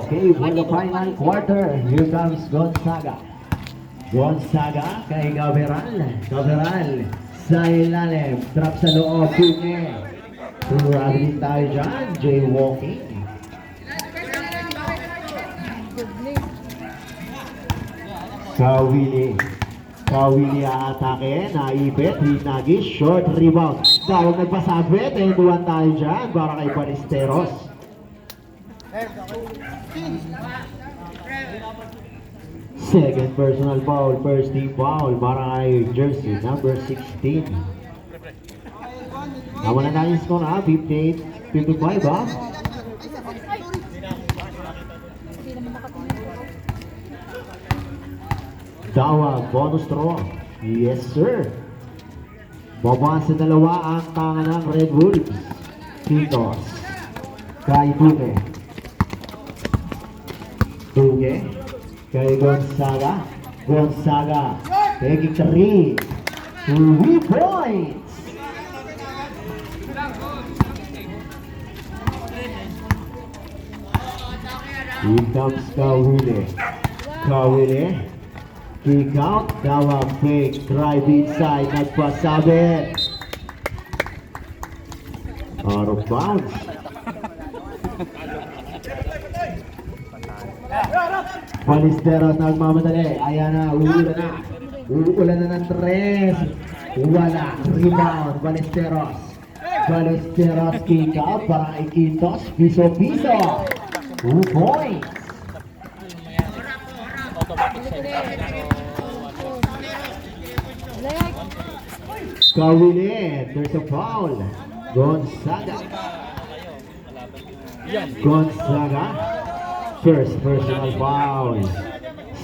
Okay, for the final quarter, here comes Gonzaga. Gonzaga kay Gaberal. Gaberal sa ilalim. Trap sa loob. Puke. Turado din tayo dyan. Jaywalking. Kawili. Kawili aatake. Naipit. Hinagis. Short rebound. Dahil nagpasabit. Enduan tayo dyan. Para kay Ballesteros. Second personal foul, first team foul para kay jersey number 16. Nawalan natin score na, 58-55 ha. Tawag, bonus throw. Yes sir. Baba sa dalawa ang tanga ng Red Wolves. Titos. Kay Duque. Duque. Kay Gonzaga. Gonzaga. Taking 3. 3 points. Here comes Kawili. Kawili. Kick out. Tawag fake. Drive inside. Nagpasabi. Out of bounds. Ballesteros nagmamadali. Ayan na, uulan na. Uulan na ng 3. Wala. Rebound. Ballesteros. Ballesteros kick out para ikintos. Piso-piso. 2 points. Kawili. There's a foul. Gonzaga. Gonzaga. First personal foul.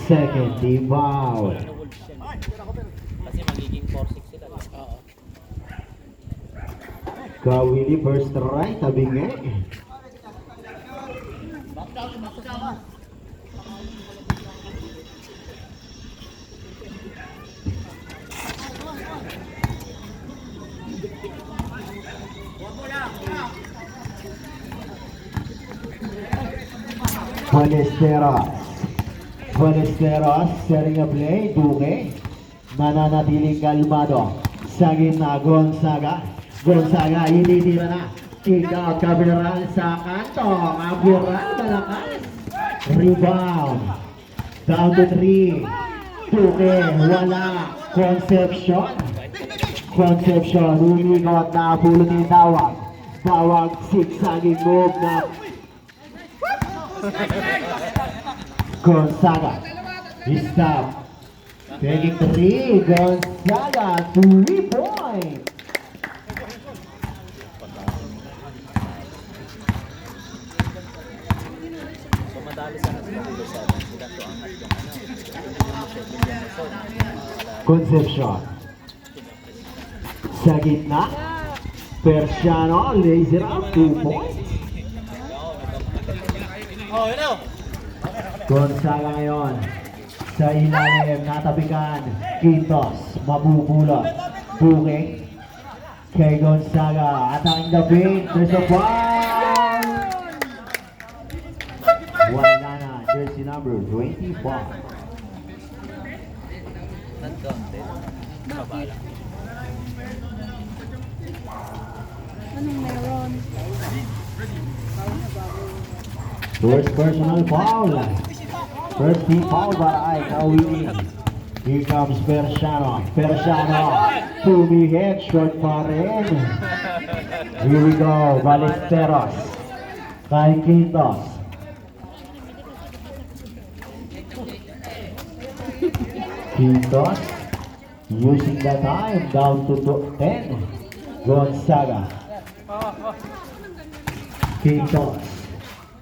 Second team foul. Kasi magiging 4-6 sila. Kawili first try. Tabingi. Ballesteros. Ballesteros setting a play. Duque. Mananatiling kalmado. Sa gitna, Gonzaga. Gonzaga, initira na. Ikaw, Gaberal sa kanto. Abural, malakas. Rebound. Down to 3. Duque, wala. Concepcion. Concepcion, umikot na pulot ni Tawag. Tawag, zigzagging move na Gonzaga. Stop. Taking 3. Gonzaga. 3 points. So madali sana sila dito sa sila to angat yung Concepcion. Sa gitna. Persiano. Laser up. 2 points. Oh, you know. Gonzaga ngayon. Sa ilalim, natabikan. Quintos, mabubulot. Duque. Kay Gonzaga. Attacking the paint. There's a foul. Wala na. Jersey number 25. Kabala. Anong meron? First personal foul. First team foul para ay Kawili. Here comes Persiano. Persiano. To be hit. Short pa rin. Here we go. Ballesteros. Kay Quintos. Quintos. Using the time. Down to 10. Gonzaga. Quintos.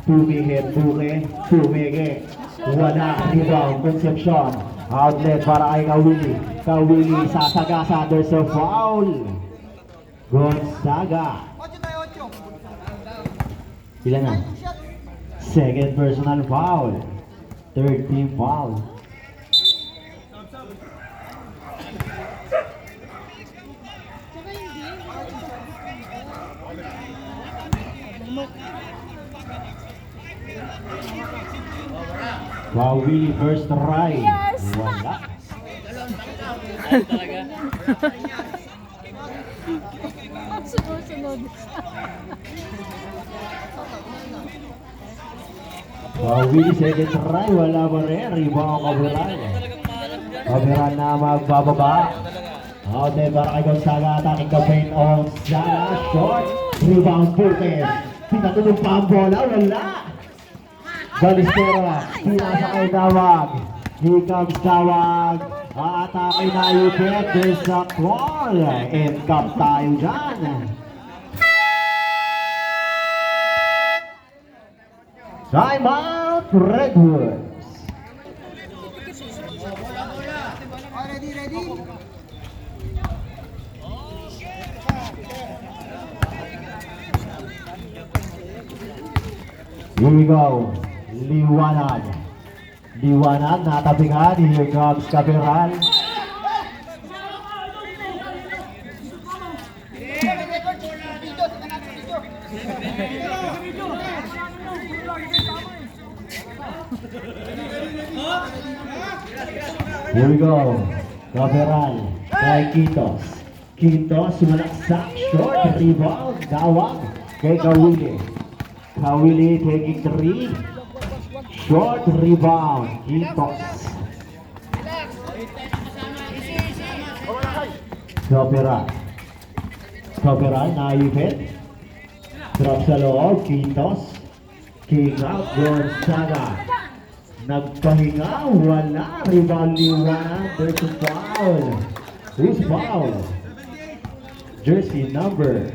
Tumigit, Duque, tumigit. Wala, rebound, Concepcion. Outlet para kay Kawili. Kawili, sasagasa, there's a foul. Gonzaga. Ilan na? Second personal foul. Third team foul. Tsaka hindi. Kawili first try. Yes! Wala. Sunod-sunod. Kawili second try. Wala pa rin. Rebound Kabiral. Kabiral na magbababa. Ote para kay Gonzaga. Attacking campaign on Zaga. Short. Rebound Pultes. Pinatulog pa ang bola. Wala. Balistera. Pinasa kay Tawag. Here comes Tawag. Atake na Yupet. There's a call. And cup tayo dyan. Time out, Redwoods. Here we go. Liwanag. Liwanag, natabingan. Here comes Kabiral. Here we go. Kabiral. Kay Kitos. Kitos, malaksak. Short rebound. Tawag. Kay Kawili. Kawili taking 3. Short rebound. Kitos. Kabiral. Kabiral, naipit. Drop sa loob. Kitos. King out. Gonzaga. Nagpahinga, wala. Rebound Liwanag. There's a foul. Who's foul? Jersey number.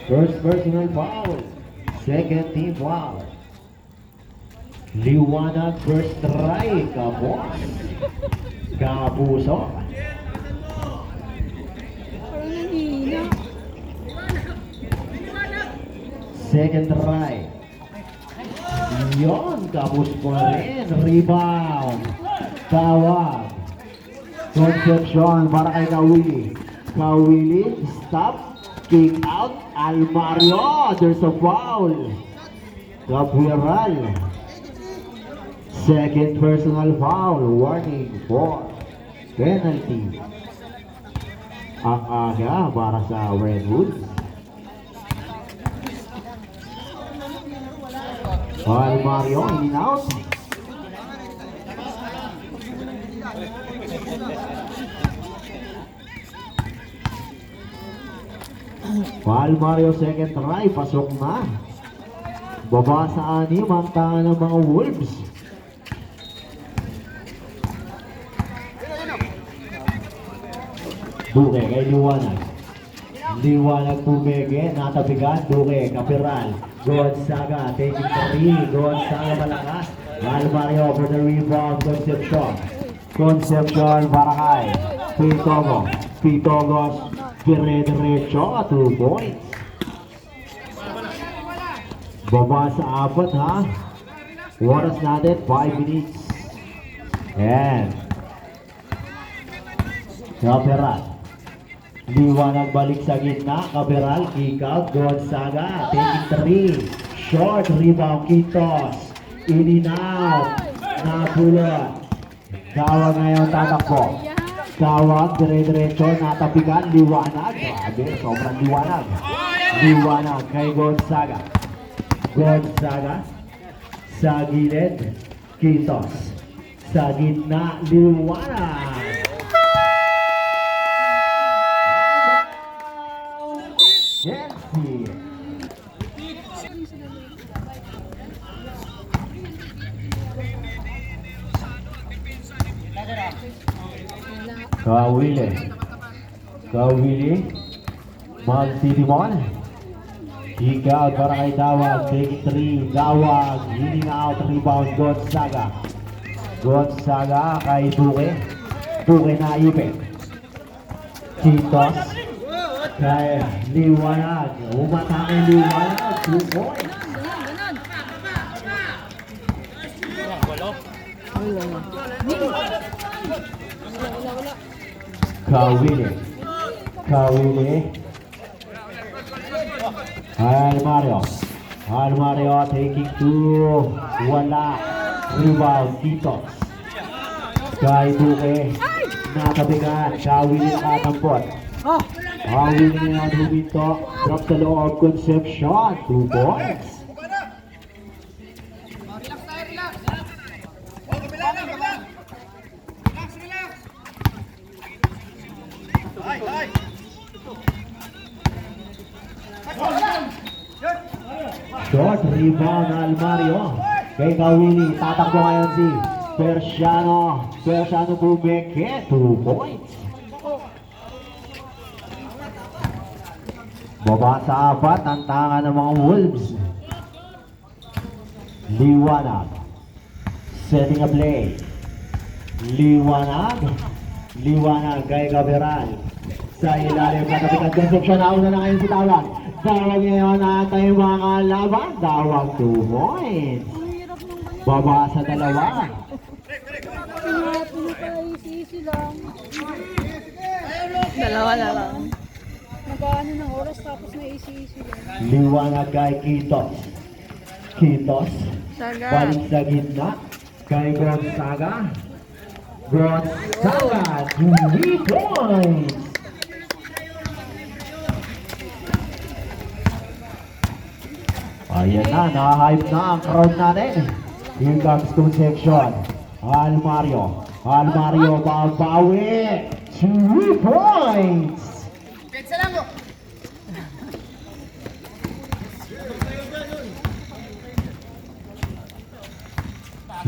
First personal foul. Second team foul. Liwanag first try. Kabos. Kapuso. Parang nanghihina. Second try. Yon, kapos ko rin. Rebound. Tawag. Concepcion para kay Kawili. Kawili, stop. Kick out. Almario. There's a foul. Kabiral. Second personal foul. Warning for penalty. Ang aga para sa Redwoods. Almario in and out. Almario second try, pasok na. Baba sa anim ang tanga ng mga Wolves. Duke kay Liwanag. Liwanag Pumege, natabigan. Duke, Kapiral. Gonzaga taking 3. Gonzaga malakas. Almario for the rebound. Concepcion. Concepcion para kay Pitogo. Pitogos dire-diretso. 2 points. Baba sa 4 ha. Oras natin 5 minutes. And Kapiral. Liwanag balik sa gitna. Kabiral, kick out. Gonzaga taking 3. Short rebound. Kitos. In and out. Napulot. Tawag ngayon tatakbo. Tawag dire-diretso. Natapigan. Liwanag. Grabe, sobrang liwanag. Liwanag kay Gonzaga. Gonzaga. Sa gilid. Kitos. Sa gitna. Liwanag. Chelsea. Kawili. Kawili. Magtitimon. Kick out para kay Dawag. Take 3. Dawag. Hitting out. Rebound. Gonzaga. Gonzaga kay Duque. Duque na ipit. Kitos. Kaya Liwanag. Umatake Liwanag. 2 points. Kawili. Kawili. Almario taking two. Wala. Rebound dito. Kay Duque. Natabigan. Kawili nakatampot. Kawili na dito. Drop sa loob. Concepcion. 2 points. Short rebound na Almario. Kay Kawili. Tatakbo ngayon si Persiano. Persiano bumeke. 2 points. Baba sa 4. Ang tanga ng mga Wolves. Liwanag. Setting a play. Liwanag. Liwanag kay Gaberal. Sa ilalim na kapitan Concepcion. Nauna na ngayon si Tawag. Tawag ngayon natin mga laban. Tawag 2 points. Baba sa 2. Pinahap mo pa isi-isi lang. Dalawa na lang. Nag-ano ng oras tapos na isi-isi lang. Liwanag kay Kitos. Kitos. Saga. Balik sa gitna. Kay Gonzaga. Gonzaga. 3 points. Ayan na, na-hype na ang crowd natin. Here comes Concepcion. Almario. Almario babawi. 3 points.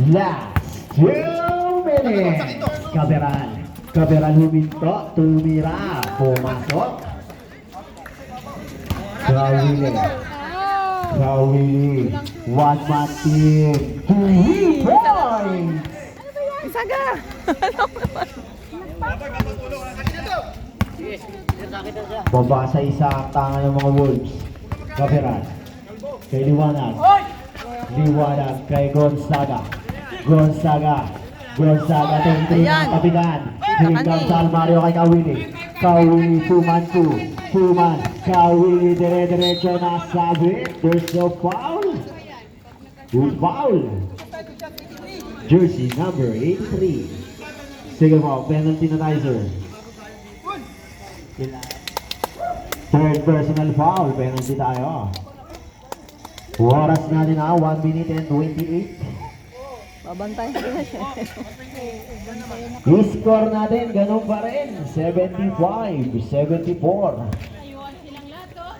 Last 2 minutes. Kaberal. Kaberal huminto. Tumira. Pumasok. Kawili. Kawili. 1-man team. 3 points. Saga! Baba sa isa ang tanga ng mga Wolves. Kaberal. Kay Liwanag. Liwanag kay Gonzaga. Gonzaga. Gonzaga. Tentri ng tabigan. Here sa Almario kay Kawili. Kawili 2-man 2. 2-man. Kawili dire-diretso na sabi. There's no foul. Who's foul? Jersey number 83. Sige po, penalty na Nizer. Third personal foul, penalty tayo. Oras natin na, 1 minute and 28. Babantay sila siya. I-score natin, ganun pa rin. 75-74.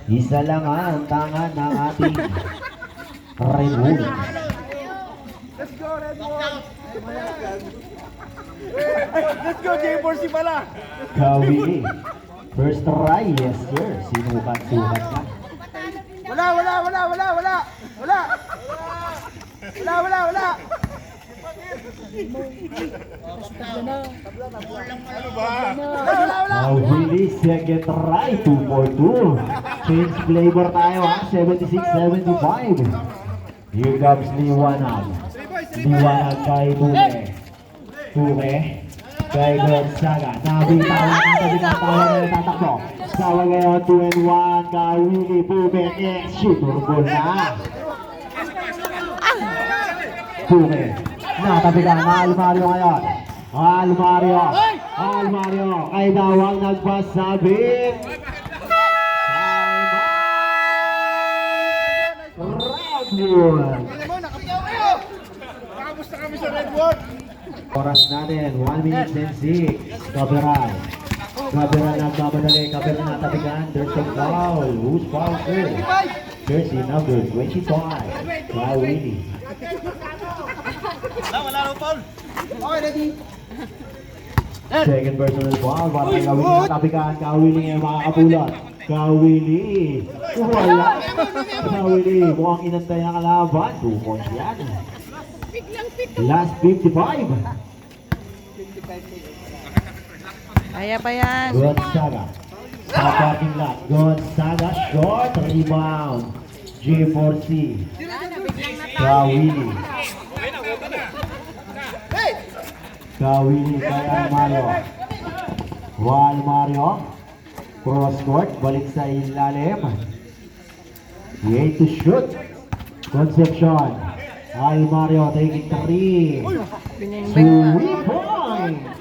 Isa lang ang tangan ng ating Red Bull. Let's go, J4C pala! Kawili. First try, yes sir. Sinukat-sukat ka. Wala! Kawili, second try. 2 for 2. Change flavor tayo ha. 76-75. Here comes Liwanag. Liwanag kay Duque. Duque. Kay Gonzaga. Nabitawan ang tabi ng tawa na tatakbo. Sawa ngayon 2-1. Kawili, bumeke. Shooter goal na. Duque. Natabigan na Almario ngayon. Almario. Almario. Kay Dawang nagpasabit. Redwood. Nakamusta kami sa Redwood? Oras natin, 1 minute and 6. Kaberal. Kaberal nagmamadali. Kaberal natabigan. There's a foul. Who's foul first? Jersey number 25. Kawili. Wala na foul. Okay, ready? Second personal foul. Para kay Kawili natabigan. Kawili ang makakapulot. Kawili. Wala. Kawili. Mukhang inantay ang kalaban. 2 points yan. Last 55. Kaya pa yan. Gonzaga. Sa parking lot. Gonzaga short. Rebound. J4C. Kawili. Kawili kay Almario. Almario. Cross court. Balik sa ilalim. He aimed to shoot. Concepcion. Al Mario taking 3. Piningbing pa. 3 points.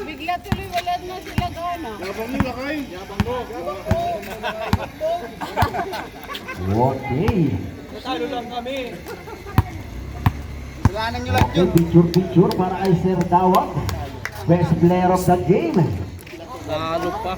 Bigla tuloy wala na sila gana. Yabang nila kay. Yabang ko. Okay. Natalo lang kami. Kailangan nyo lang Okay, picture para kay Sir Dawag. Best player of the game. Talo pa.